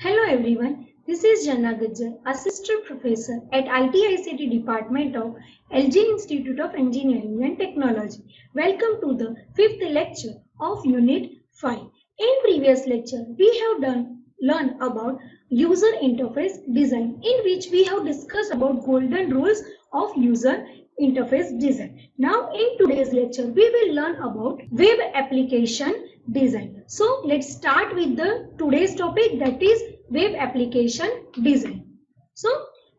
Hello everyone, this is Janna Gujjar, Assistant Professor at IT/ICT Department of LG Institute of Engineering and Technology. Welcome to the fifth lecture of Unit 5. In previous lecture, we have learned about user interface design, in which we have discussed about golden rules of user interface design. Now in today's lecture, we will learn about web application design. So let's start with the today's topic, that is web application design. So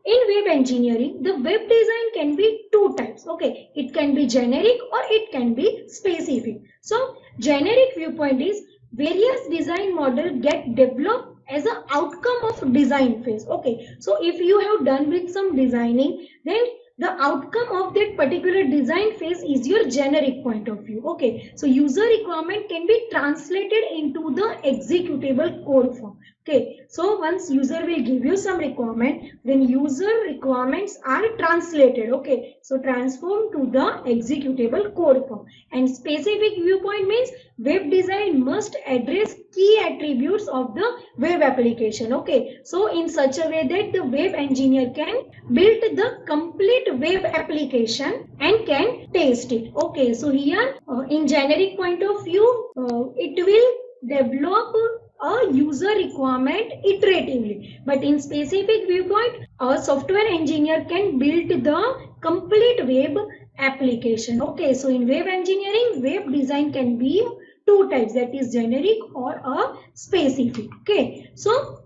in web engineering, the web design can be two types. Okay, it can be generic or it can be specific. So generic viewpoint is various design model get developed as an outcome of design phase. Okay, so if you have done with some designing, then the outcome of that particular design phase is your generic point of view. Okay, so user requirement can be translated into the executable code form. Okay, so once user will give you some requirement, then user requirements are translated. Okay, so transformed to the executable code form. And specific viewpoint means web design must address key attributes of the web application. Okay, so in such a way that the web engineer can build the complete web application and can test it. Okay, so here in generic point of view, it will develop a user requirement iteratively, but in specific viewpoint, a software engineer can build the complete web application. Okay, so in web engineering, web design can be two types, that is generic or a specific. Okay, so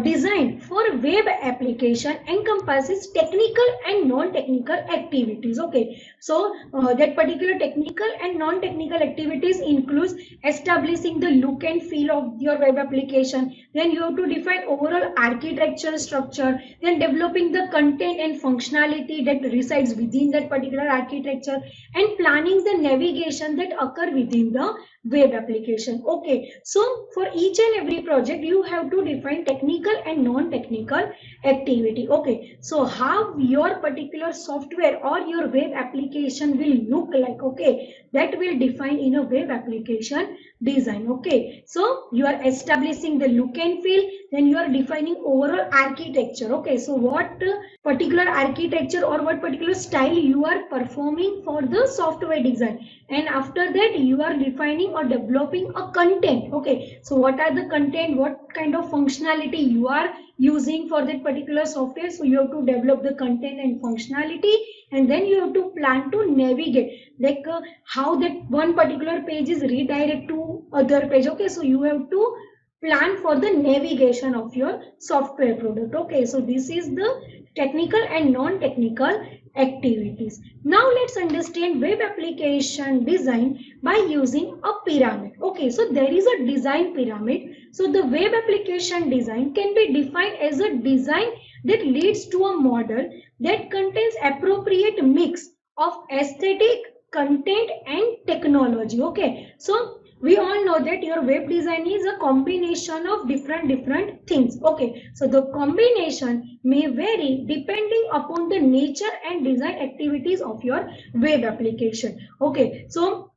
design for web application encompasses technical and non-technical activities. Okay, so that particular technical and non-technical activities includes establishing the look and feel of your web application, then you have to define overall architecture structure, then developing the content and functionality that resides within that particular architecture, and planning the navigation that occur within the web application. Okay, so for each and every project you have to define technical and non-technical activity. Okay, so how your particular software or your web application will look like, okay, that will define in a web application design. Okay, so you are establishing the look and feel, then you are defining overall architecture. Okay, so what particular architecture or what particular style you are performing for the software design, and after that you are defining or developing a content. Okay, so what are the content, what kind of functionality you are using for that particular software, so you have to develop the content and functionality, and then you have to plan to navigate, like how that one particular page is redirect to other page. Okay, so you have to plan for the navigation of your software product. Okay, so this is the technical and non-technical activities. Now let's understand web application design by using a pyramid. Okay, so there is a design pyramid. So the web application design can be defined as a design that leads to a model that contains appropriate mix of aesthetic, content and technology. Okay, so we all know that your web design is a combination of different things. Okay, so the combination may vary depending upon the nature and design activities of your web application. Okay, so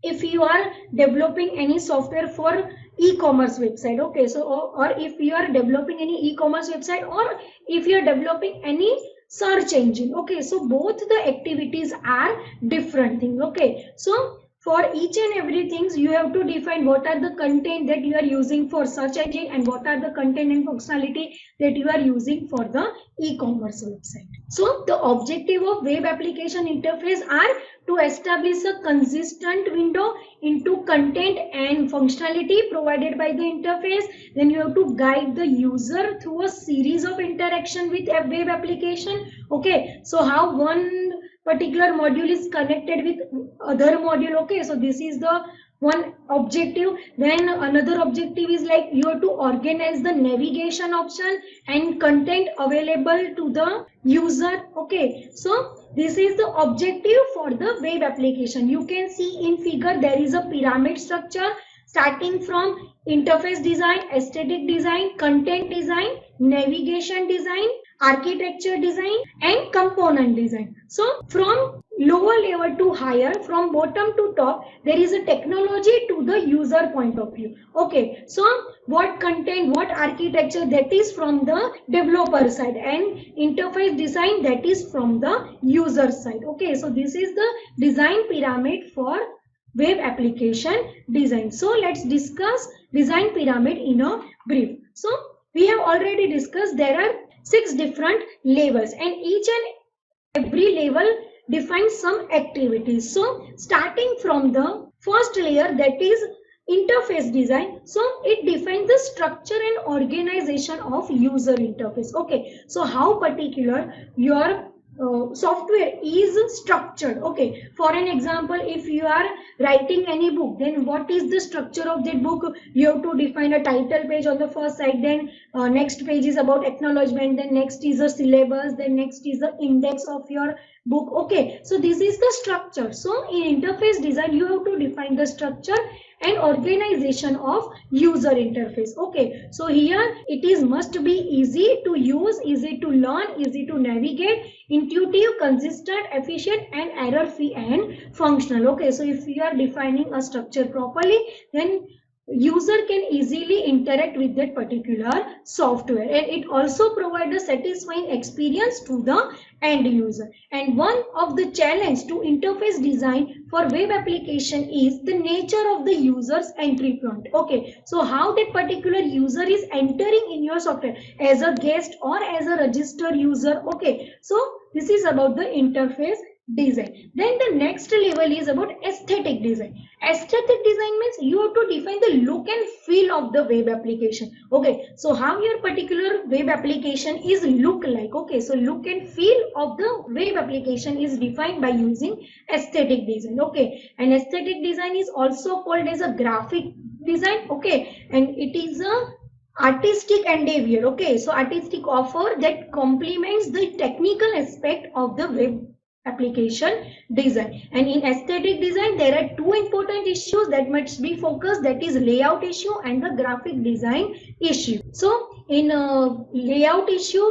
if you are developing any software for e-commerce website, okay, so or if you are developing any e-commerce website, or if you are developing any search engine, okay, so both the activities are different things. Okay, so for each and every things you have to define what are the content that you are using for search engine and what are the content and functionality that you are using for the e-commerce website. So the objective of web application interface are to establish a consistent window into content and functionality provided by the interface. Then you have to guide the user through a series of interaction with a web application. Okay, so how one particular module is connected with other module. Okay, so this is the one objective. Then another objective is like you have to organize the navigation option and content available to the user. Okay, so this is the objective for the web application. You can see in figure there is a pyramid structure starting from interface design, aesthetic design, content design, navigation design, architecture design and component design. So from lower level to higher, from bottom to top, there is a technology to the user point of view. Okay, so what content, what architecture, that is from the developer side, and interface design, that is from the user side. Okay, so this is the design pyramid for web application design. So let's discuss design pyramid in a brief. So we have already discussed there are 6 different levels, and each and every level defines some activities. So starting from the first layer, that is interface design, so it defines the structure and organization of user interface. Okay, so how particular your software is structured. Okay, for an example, if you are writing any book, then what is the structure of that book? You have to define a title page on the first side, then next page is about acknowledgement, then next is a syllabus, then next is the index of your book. Okay, so this is the structure. So in interface design, you have to define the structure and organization of user interface. Okay, so here it is must be easy to use, easy to learn, easy to navigate, intuitive, consistent, efficient, and error free and functional. Okay, so if you are defining a structure properly, then user can easily interact with that particular software, and it also provides a satisfying experience to the end user. And one of the challenge to interface design for web application is the nature of the user's entry point. Okay, so how that particular user is entering in your software, as a guest or as a registered user. Okay, so this is about the interface design. Then the next level is about aesthetic design. Aesthetic design means you have to define the look and feel of the web application. Okay, so how your particular web application is look like. Okay, so look and feel of the web application is defined by using aesthetic design. Okay, and aesthetic design is also called as a graphic design. Okay, and it is a artistic endeavor. Okay, so artistic offer that complements the technical aspect of the web application design. And in aesthetic design, there are 2 important issues that must be focused, that is layout issue and the graphic design issue. So in layout issue,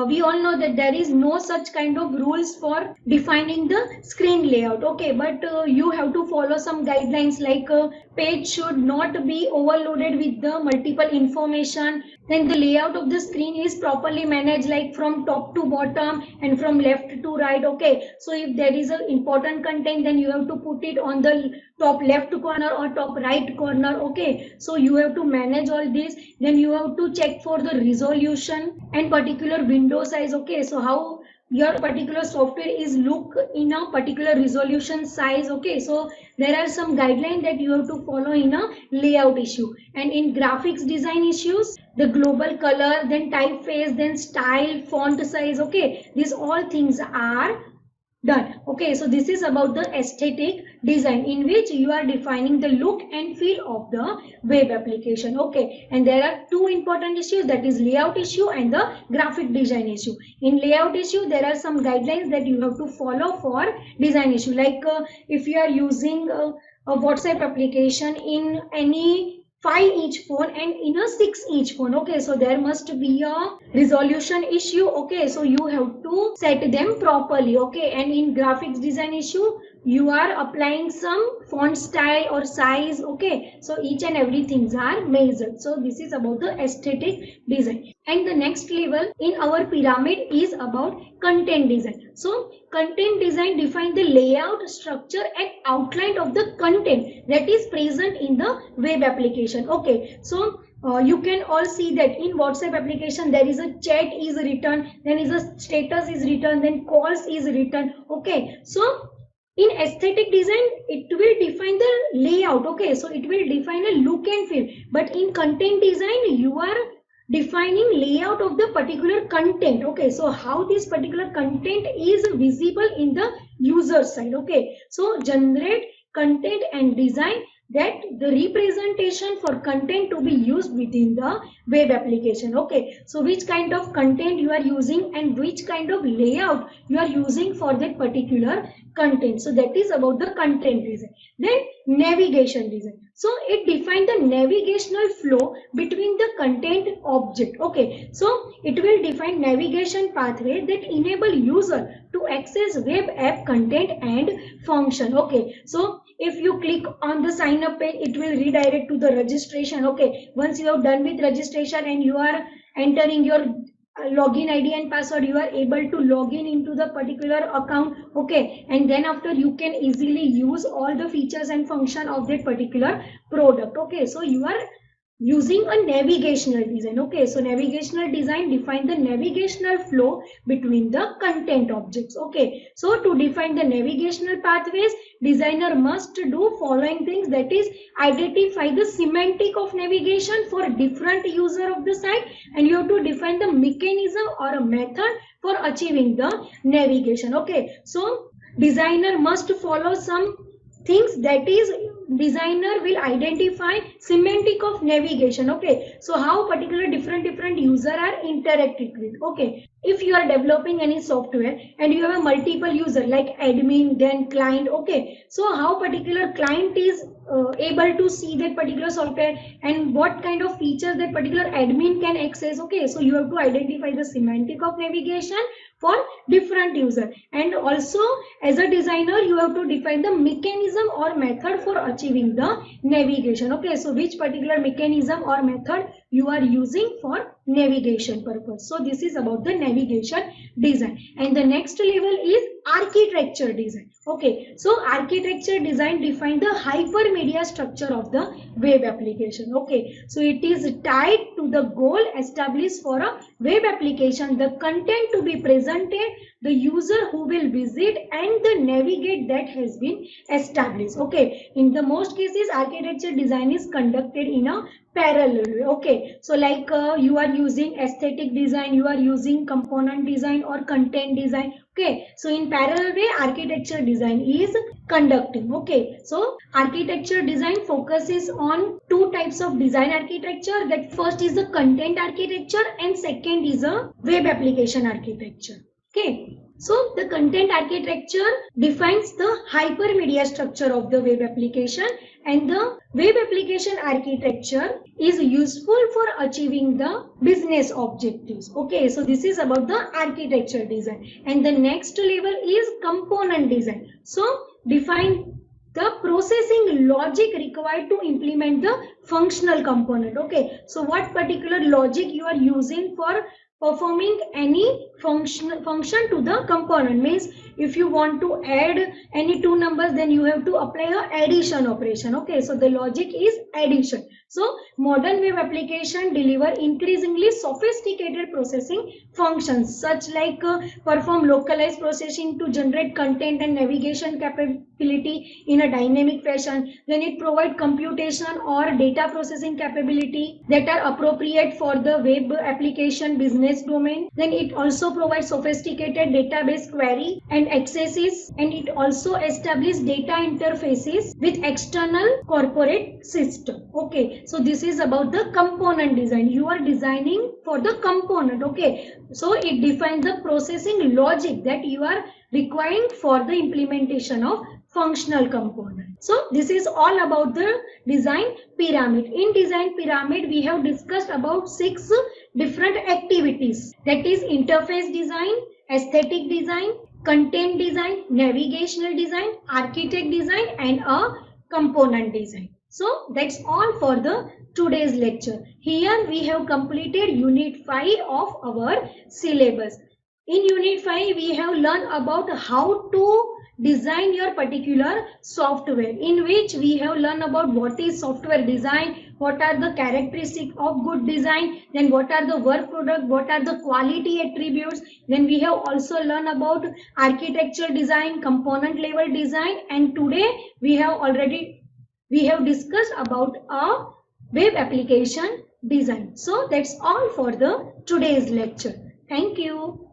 we all know that there is no such kind of rules for defining the screen layout. Okay, but you have to follow some guidelines, like page should not be overloaded with the multiple information. Then the layout of the screen is properly managed, like from top to bottom and from left to right. Okay, so if there is an important content, then you have to put it on the top left corner or top right corner. Okay, so you have to manage all this. Then you have to check for the resolution and particular window size. Okay, so how your particular software is look in a particular resolution size. Okay, so there are some guidelines that you have to follow in a layout issue. And in graphics design issues, the global color, then typeface, then style, font size. Okay, these all things are done. Okay, so this is about the aesthetic design, in which you are defining the look and feel of the web application. Okay, and there are 2 important issues, that is layout issue and the graphic design issue. In layout issue, there are some guidelines that you have to follow for design issue, like if you are using a WhatsApp application in any 5-inch phone and in a 6-inch phone. Okay, so there must be a resolution issue. Okay, so you have to set them properly. Okay, and in graphics design issue, you are applying some font style or size. Okay, so each and everything are measured. So this is about the aesthetic design. And the next level in our pyramid is about content design. So content design defines the layout, structure and outline of the content that is present in the web application. Okay, so you can all see that in WhatsApp application there is a chat is written, then is a status is written, then calls is written. Okay, so in aesthetic design, it will define the layout. Okay, so it will define a look and feel. But in content design, you are defining layout of the particular content. Okay, so how this particular content is visible in the user side. Okay, so generate content and design that the representation for content to be used within the web application. Okay, so which kind of content you are using and which kind of layout you are using for that particular content. So that is about the content design. Then navigation design. So it defines the navigational flow between the content object. Okay, so it will define navigation pathway that enable user to access web app content and function. Okay, so if you click on the sign up page, it will redirect to the registration. Okay, once you have done with registration and you are entering your login ID and password, you are able to log in into the particular account. Okay, and then after you can easily use all the features and function of that particular product. Okay, so you are using a navigational design. Okay, so navigational design define the navigational flow between the content objects. Okay, so to define the navigational pathways, designer must do following things, that is identify the semantic of navigation for different user of the site, and you have to define the mechanism or a method for achieving the navigation. Okay, so designer must follow some things, that is designer will identify semantic of navigation. Okay, so how particular different user are interacting with. Okay, if you are developing any software and you have a multiple user like admin then client. Okay, so how particular client is able to see that particular software and what kind of features that particular admin can access. Okay, so you have to identify the semantic of navigation for different user, and also as a designer you have to define the mechanism or method for achieving the navigation. Okay, so which particular mechanism or method you are using for navigation purpose. So this is about the navigation design. And the next level is architecture design. Okay, so architecture design define the hypermedia structure of the web application. Okay, so it is tied to the goal established for a web application, the content to be presented, the user who will visit, and the navigate that has been established. Okay, in the most cases architecture design is conducted in a parallel way. Okay, so like you are using aesthetic design, you are using component design or content design. Okay, so in parallel way architecture design is conducting. Okay, so architecture design focuses on two types of design architecture. That first is the content architecture and second is a web application architecture. Okay, so the content architecture defines the hypermedia structure of the web application, and the web application architecture is useful for achieving the business objectives. Okay, so this is about the architecture design. And the next level is component design. So define the processing logic required to implement the functional component. Okay, so what particular logic you are using for performing any function to the component. Means if you want to add any two numbers, then you have to apply a addition operation. Okay, so the logic is addition. So modern web application deliver increasingly sophisticated processing functions such like perform localized processing to generate content and navigation capability in a dynamic fashion. Then it provide computation or data processing capability that are appropriate for the web application business domain. Then it also provides sophisticated database query and accesses, and it also establishes data interfaces with external corporate system. Okay, so this is about the component design. You are designing for the component. Okay, so it defines the processing logic that you are requiring for the implementation of functional component. So this is all about the design pyramid. In design pyramid we have discussed about 6 different activities, that is interface design, aesthetic design, content design, navigational design, architect design, and a component design. So that's all for the today's lecture. Here we have completed unit 5 of our syllabus. In unit 5 we have learned about how to design your particular software, in which we have learned about what is software design, what are the characteristics of good design, then what are the work product, what are the quality attributes. Then we have also learned about architectural design, component level design, and today we have discussed about a web application design. So that's all for the today's lecture. Thank you.